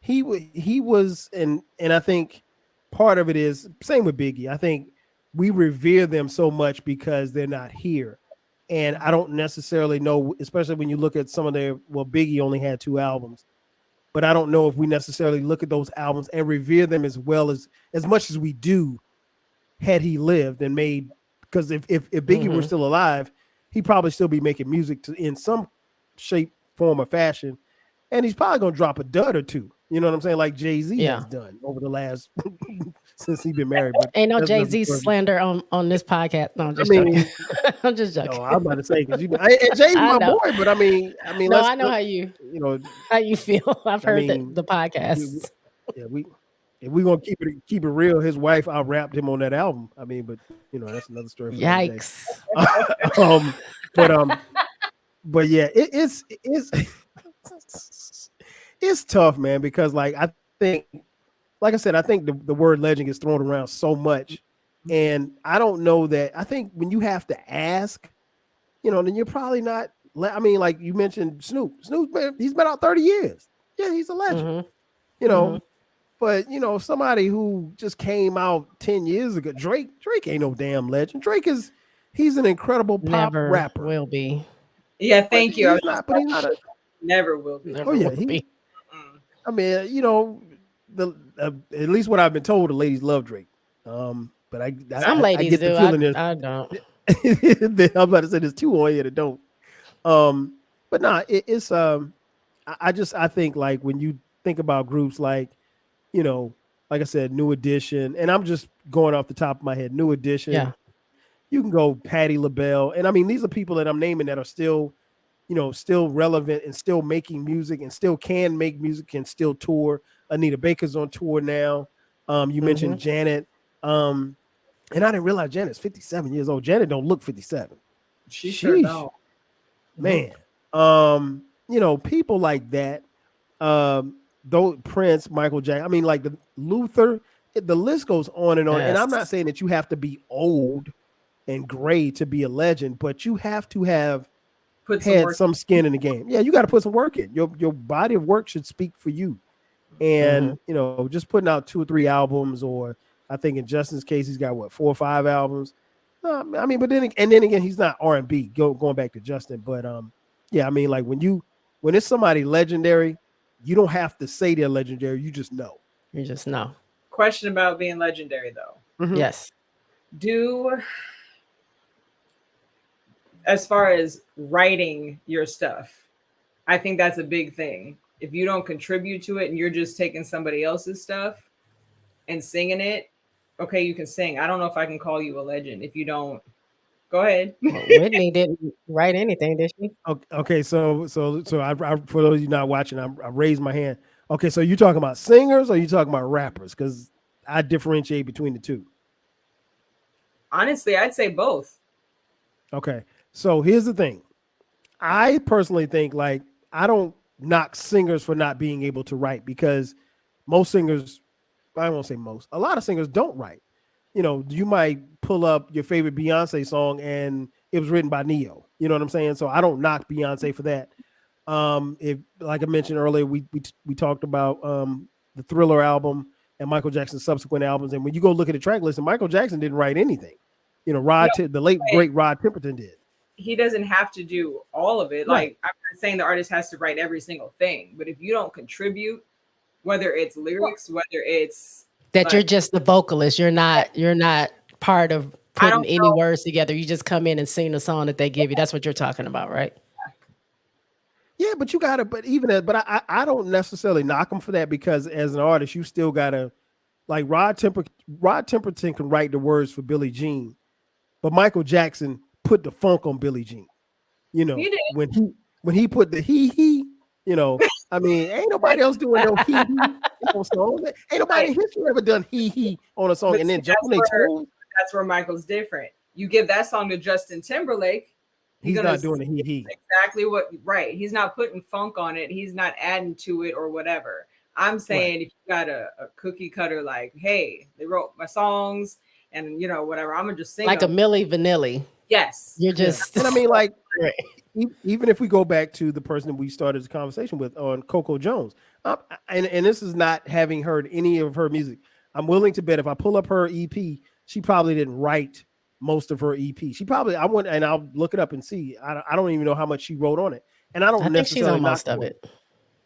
he was, and I think part of it is same with Biggie. I think we revere them so much because they're not here, and I don't necessarily know, especially when you look at some of their. Well, Biggie only had 2 albums, but I don't know if we necessarily look at those albums and revere them as much as we do had he lived and made. Because if Biggie were Hmm. still alive, he'd probably still be making music in some shape, form, or fashion, and he's probably gonna drop a dud or two. You know what I'm saying? Like Jay-Z Yeah. has done over the last since he's been married. But Ain't no that's another Jay-Z story. slander on this podcast. No, I'm I just joking. mean, I'm just no, joking. I'm about to say because and Jay's I my know. boy, but No, I know you know, how you feel. I've I heard mean, the we podcasts. yeah, we if we gonna keep it real, his wife out rapped him on that album. I mean, but that's another story for another day. Yikes. um, but yeah, it's tough, man, because like I think, like I said, I think the word legend gets thrown around so much, and I don't know that. I think when you have to ask, then you're probably not. I mean, like you mentioned, Snoop. He's been out 30 years. Yeah, he's a legend. Hmm. You Hmm. know, but somebody who just came out 10 years ago, Drake ain't no damn legend. He's an incredible pop Never rapper, will be. Yeah, but thank you. I was just he's not a. never will be. Oh Never yeah, will be. Mm. I mean, the at least what I've been told, the ladies love Drake. But Some I ladies get the do. feeling there's. I don't. I'm about to say there's two on here that don't. But nah, it's I think like when you think about groups like, like I said, New Edition, and I'm just going off the top of my head, New Edition. Yeah. You can go Patti LaBelle, and I mean these are people that I'm naming that are still, still relevant and still making music and still can make music and still tour. Anita Baker's on tour now. You Hmm. mentioned Janet. And I didn't realize Janet's 57 years old. Janet don't look 57. She sure Sheesh, don't. man. People like that. Though Prince, Michael Jackson. I mean, like the Luther. The list goes on and on. And I'm not Yes. saying that you have to be old and gray to be a legend, but you have to have Put some had work. some skin in the game. Yeah, you got to put some work in. Your body of work should speak for you. Hmm. And just putting out 2 or 3 albums, or I think in Justin's case, he's got what 4 or 5 albums. I mean, but then again, he's not R&B. Going back to Justin, but yeah, I mean, like when it's somebody legendary, you don't have to say they're legendary. You just know. You just know. Question about being legendary though. Mhm. Yes. Do as far as writing your stuff, I think that's a big thing. If you don't contribute to it and you're just taking somebody else's stuff and singing it, okay, you can sing. I don't know if I can call you a legend if you don't. Go ahead. Well, Whitney didn't write anything, did she? Okay, so I for those of you not watching, I raised my hand. Okay, so you talking about singers or you talking about rappers? Because I differentiate between the two. Honestly, I'd say both. Okay. So here's the thing. I personally think like I don't knock singers for not being able to write because most singers, I won't say most, a lot of singers don't write. You know, you might pull up your favorite Beyonce song and it was written by Neo. You know what I'm saying? So I don't knock Beyonce for that. If like I mentioned earlier, we talked about the Thriller album and Michael Jackson's subsequent albums, and when you go look at the track list, and Michael Jackson didn't write anything. You know, the late great Rod Temperton did. He doesn't have to do all of it. Right. Like, I'm not saying the artist has to write every single thing, but if you don't contribute, whether it's lyrics, whether it's that you're just the vocalist, you're not part of putting any words together. You just come in and sing the song that they give you. That's what you're talking about, right? Yeah, but you gotta, but even that, but I don't necessarily knock him for that because as an artist, you still gotta like Rod Temperton can write the words for Billie Jean, but Michael Jackson put the funk on Billie Jean. You know, when he put the he, you know, I mean, ain't nobody else doing no he on songs. Ain't nobody in history ever done he on a song But and then see, jump on their toes. that's where Michael's different. You give that song to Justin Timberlake, He's not doing the he. Exactly what right. He's not putting funk on it. He's not adding to it or whatever. I'm saying if you got a cookie cutter, like, hey, they wrote my songs and you know, whatever, I'm gonna just sing like them. a Milli Vanilli. Yes. You're just And I mean, like, even if we go back to the person that we started the conversation with on Coco Jones, and this is not having heard any of her music, I'm willing to bet if I pull up her EP, she probably didn't write most of her EP. She probably, I went and I'll look it up and see. I don't even know how much she wrote on it, and I don't I think she's necessarily on most of it.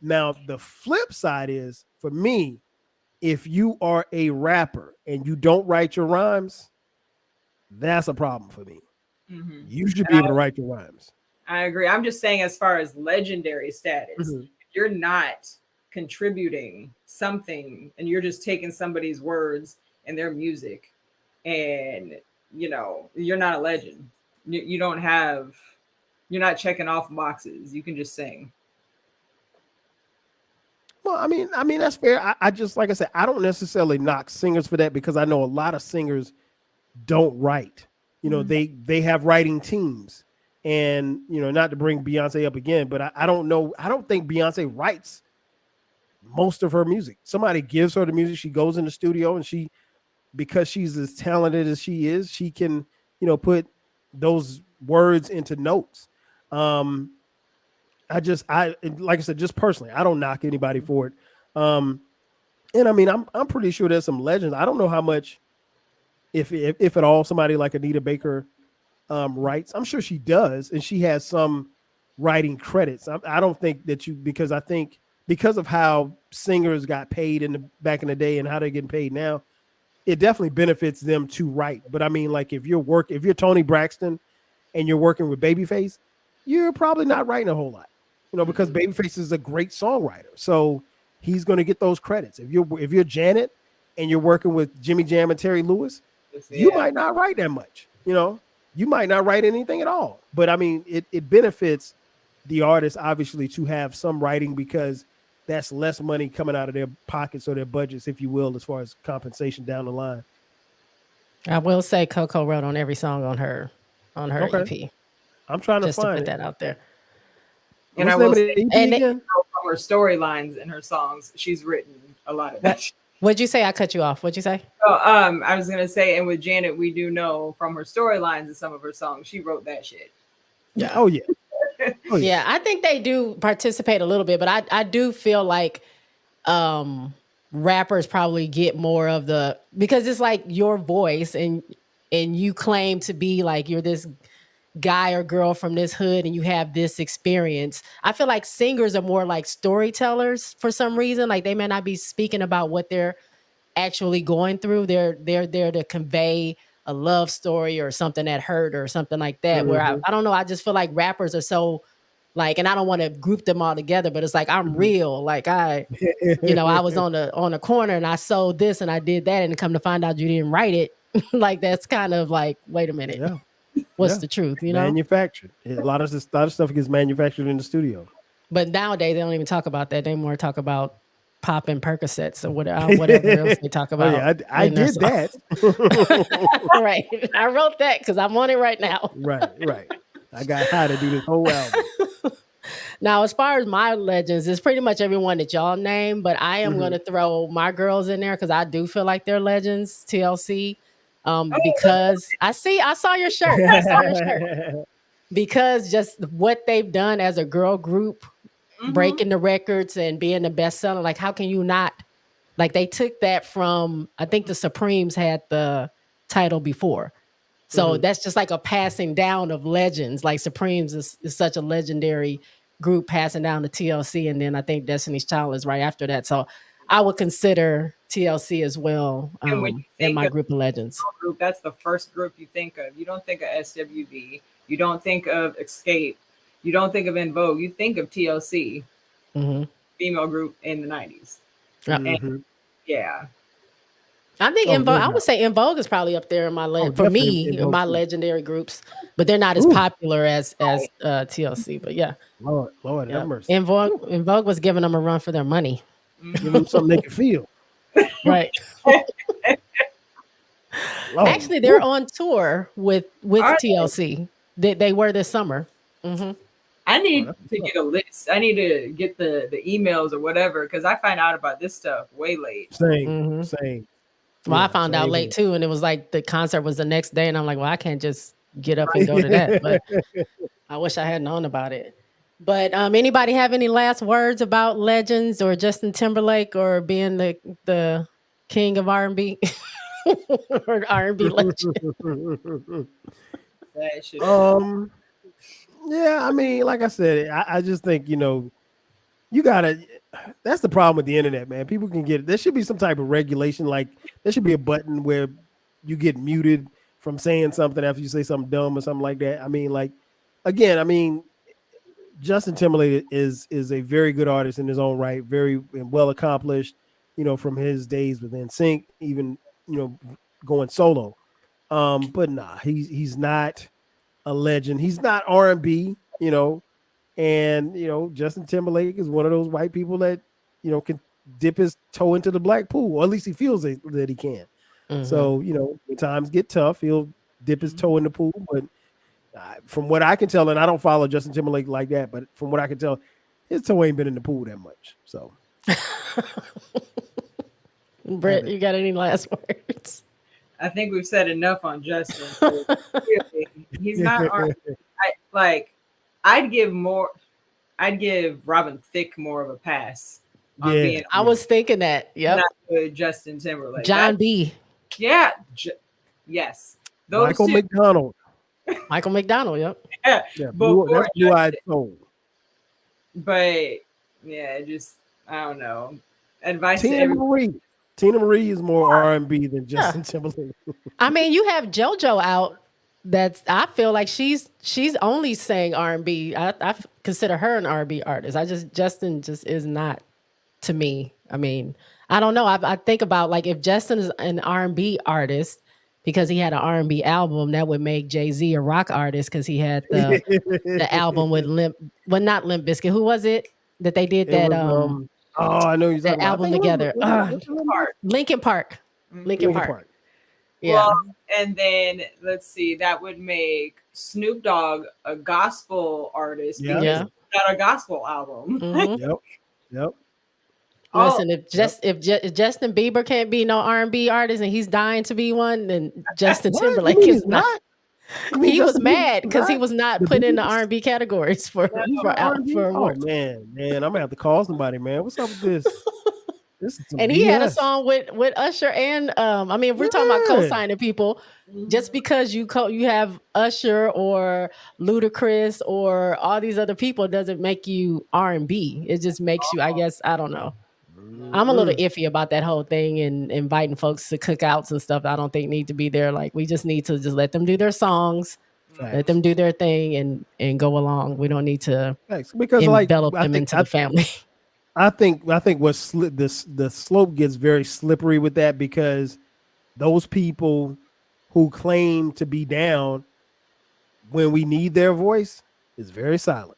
Now the flip side is for me, if you are a rapper and you don't write your rhymes, that's a problem for me. Mm-hmm. You should be able to write your rhymes. I agree. I'm just saying, as far as legendary status, if you're not contributing something and you're just taking somebody's words and their music, and you know, you're not a legend. You don't have, you're not checking off boxes. You can just sing. Well, I mean that's fair. I just, like I said, I don't necessarily knock singers for that because I know a lot of singers don't write. You know, they have writing teams, and you know, not to bring Beyonce up again, but I don't know. I don't think Beyonce writes most of her music. Somebody gives her the music. She goes in the studio and she, because she's as talented as she is, she can, you know, put those words into notes. I like I said, just personally, I don't knock anybody for it. And I mean, I'm pretty sure there's some legends. I don't know how much, if at all, somebody like Anita Baker writes. I'm sure she does, and she has some writing credits. I don't think that because I think because of how singers got paid back in the day and how they're getting paid now, it definitely benefits them to write. But I mean, like if you're Tony Braxton and you're working with Babyface, you're probably not writing a whole lot, you know, because Babyface is a great songwriter. So he's going to get those credits. If you're Janet and you're working with Jimmy Jam and Terry Lewis, you might not write that much, you know, you might not write anything at all. But I mean, it benefits the artist obviously to have some writing because that's less money coming out of their pockets or their budgets, if you will, as far as compensation down the line. I will say Coco wrote on every song on her EP. I'm trying to just find to put that out there. And What's I will say, say, from her storylines in her songs, she's written a lot of that. What'd you say? I cut you off. What'd you say? So, I was gonna say, and with Janet, we do know from her storylines and some of her songs, she wrote that shit. Yeah. Oh yeah. Yeah, I think they do participate a little bit, but I do feel like rappers probably get more of because it's like your voice and you claim to be like you're this guy or girl from this hood and you have this experience. I feel like singers are more like storytellers for some reason. Like they may not be speaking about what they're actually going through. They're there to convey a love story or something that hurt or something like that. Where I don't know. I just feel like rappers are so like, and I don't want to group them all together, but it's like I'm real. Like I was on the corner and I sold this and I did that, and come to find out you didn't write it. Like that's kind of like, wait a minute. Yeah. What's the truth? You know, manufactured. A lot of stuff gets manufactured in the studio. But nowadays they don't even talk about that. They more talk about pop and Percocets or whatever else they talk about. Oh, yeah, I did that. Right. I wrote that because I'm on it right now. Right. I got high to do this whole album. Now, as far as my legends, it's pretty much everyone that y'all name, but I am going to throw my girls in there because I do feel like they're legends, TLC. Because I saw your shirt. I saw your shirt. Because just what they've done as a girl group, breaking the records and being the bestseller, like how can you not? Like they took that from, I think the Supremes had the title before. So that's just like a passing down of legends. Like Supremes is such a legendary group passing down to TLC. And then I think Destiny's Child is right after that. So I would consider TLC as well And when you in think my of group of legends. group, that's the first group you think of. You don't think of SWV. You don't think of Escape. You don't think of En Vogue. You think of TLC, female group in the 90s. And yeah. I think En Vogue, I would say En Vogue is probably up there in my for me, my legendary groups, but they're not as popular as TLC. But yeah, Lord have mercy. En Vogue was giving them a run for their money. Give them something they can feel. Right. Actually, they're on tour with TLC. They were this summer. I need to get a list. I need to get the emails or whatever because I find out about this stuff way late. Same. Well, I found out late too, and it was like the concert was the next day, and I'm like, well, I can't just get up and go to that. But I wish I had known about it. But anybody have any last words about legends or Justin Timberlake or being the king of R&B or R&B legend? Yeah, I mean, like I said, I just think you gotta. That's the problem with the internet, man. People can get. There should be some type of regulation. Like there should be a button where you get muted from saying something after you say something dumb or something like that. I mean, like again, Justin Timberlake is a very good artist in his own right, very well accomplished. From his days with NSYNC, even going solo. But nah, he's not a legend. He's not R&B. And Justin Timberlake is one of those white people that can dip his toe into the black pool, or at least he feels that he can. So when times get tough, he'll dip his toe in the pool. But from what I can tell, and I don't follow Justin Timberlake like that, but from what I can tell, his toe ain't been in the pool that much. So, Britt, you got any last words? I think we've said enough on Justin. He's not I'd give Robin Thicke more of a pass. I was thinking that. Yep. Not with Justin Timberlake. John B. Yeah. Yes. Those Michael two. McDonald. Michael McDonald. Yep. Yeah. That's Blue-Eyed Soul. But yeah, just I don't know. Advice Tina Marie. Tina Marie is more R&B than Justin Timberlake. I mean, you have JoJo out. I feel like she's only saying R&B. I consider her an R&B artist. Justin just is not to me. I mean, I don't know. I think about like if Justin is an R&B artist because he had an R&B album, that would make Jay-Z a rock artist because he had the album with not Limp Bizkit. Who was it that they did that? I know you're talking that album together. Linkin Park. Linkin Park. Yeah. Well, and then let's see, that would make Snoop Dogg a gospel artist because he got a gospel album. Yep. Listen, if Justin Bieber can't be no R&B artist and he's dying to be one, then Justin Timberlake is not. He was mad because he was not put in the R&B categories for awards. Oh man, I'm gonna have to call somebody, man. What's up with this? And he had a song with Usher and if we're talking about co-signing people, just because you have Usher or Ludacris or all these other people doesn't make you R&B. It just makes you, I guess, I don't know. I'm a little iffy about that whole thing and inviting folks to cookouts and stuff. I don't think need to be there. Like we just need to just let them do their songs, let them do their thing and go along. We don't need to envelop them into the family. I think what's the slope gets very slippery with that because those people who claim to be down when we need their voice is very silent.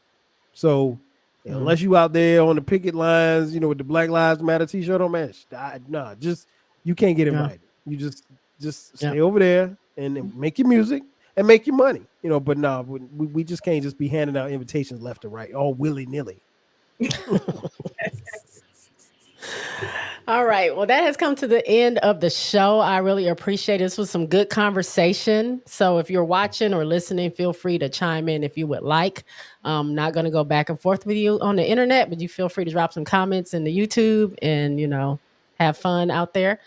So unless you out there on the picket lines, with the Black Lives Matter t-shirt on, man, you can't get invited. You just stay over there and make your music. and make your money, but no, we just can't just be handing out invitations left and right, all willy-nilly. All right. Well, that has come to the end of the show. I really appreciate it. This was some good conversation. So if you're watching or listening, feel free to chime in if you would like. I'm not going to go back and forth with you on the internet, but you feel free to drop some comments in the YouTube and, have fun out there.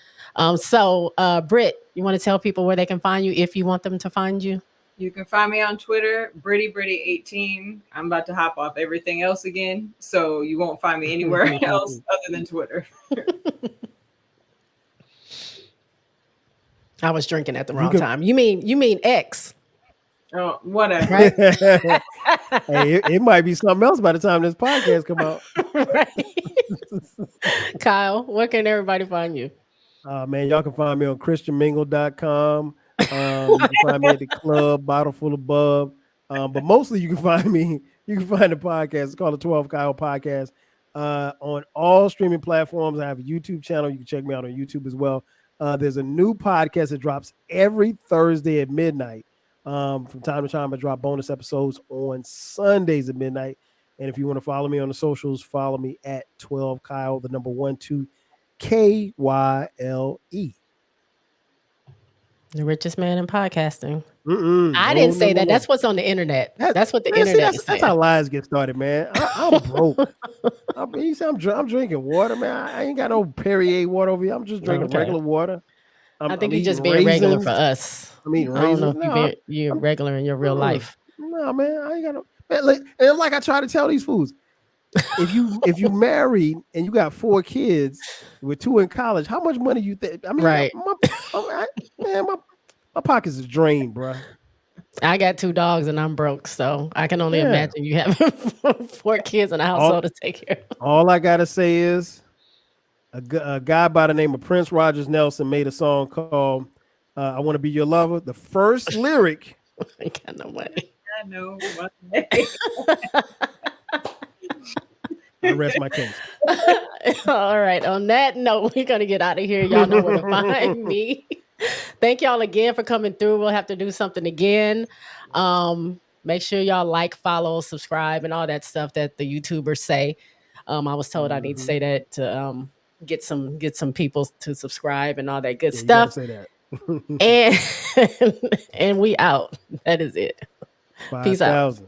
So Britt, you want to tell people where they can find you if you want them to find you? You can find me on Twitter, Britty18. I'm about to hop off everything else again, so you won't find me anywhere else other than Twitter. I was drinking at the wrong time. You mean X? Oh, whatever. Right? Hey, it might be something else by the time this podcast come out. Right. Kyle, where can everybody find you? Man, y'all can find me on christianmingle.com. You can find me at the club, Bottle Full of Bub. But mostly you can find the podcast. It's called the 12Kyle Podcast. On all streaming platforms. I have a YouTube channel. You can check me out on YouTube as well. There's a new podcast that drops every Thursday at midnight. From time to time, I drop bonus episodes on Sundays at midnight. And if you want to follow me on the socials, follow me at 12Kyle, the number 12 KYLE. The richest man in podcasting. I didn't say that. No. That's what's on the internet. That's what the internet is saying. That's how lies get started, man. I'm broke. I'm drinking water, man. I ain't got no Perrier water over here. I'm just drinking regular water. I think you're just being regular for us. I mean, I don't know if you're regular in your real life. No, man. I ain't got no. Man, and like I try to tell these fools, if you married and you got 4 kids with 2 in college, how much money you think? I mean, right. My pockets is drained, bro. I got 2 dogs and I'm broke, so I can only imagine you having 4 kids in a household to take care of. All I gotta say is a guy by the name of Prince Rogers Nelson made a song called "I Want to Be Your Lover." The first lyric. I got no money. I know. I rest my case. All right. On that note, we're gonna get out of here. Y'all know where to find me. Thank y'all again for coming through. We'll have to do something again. Make sure y'all like, follow, subscribe, and all that stuff that the YouTubers say. I was told I need to say that to get some people to subscribe and all that good stuff. Say that. and we out. That is it. 5, Peace out.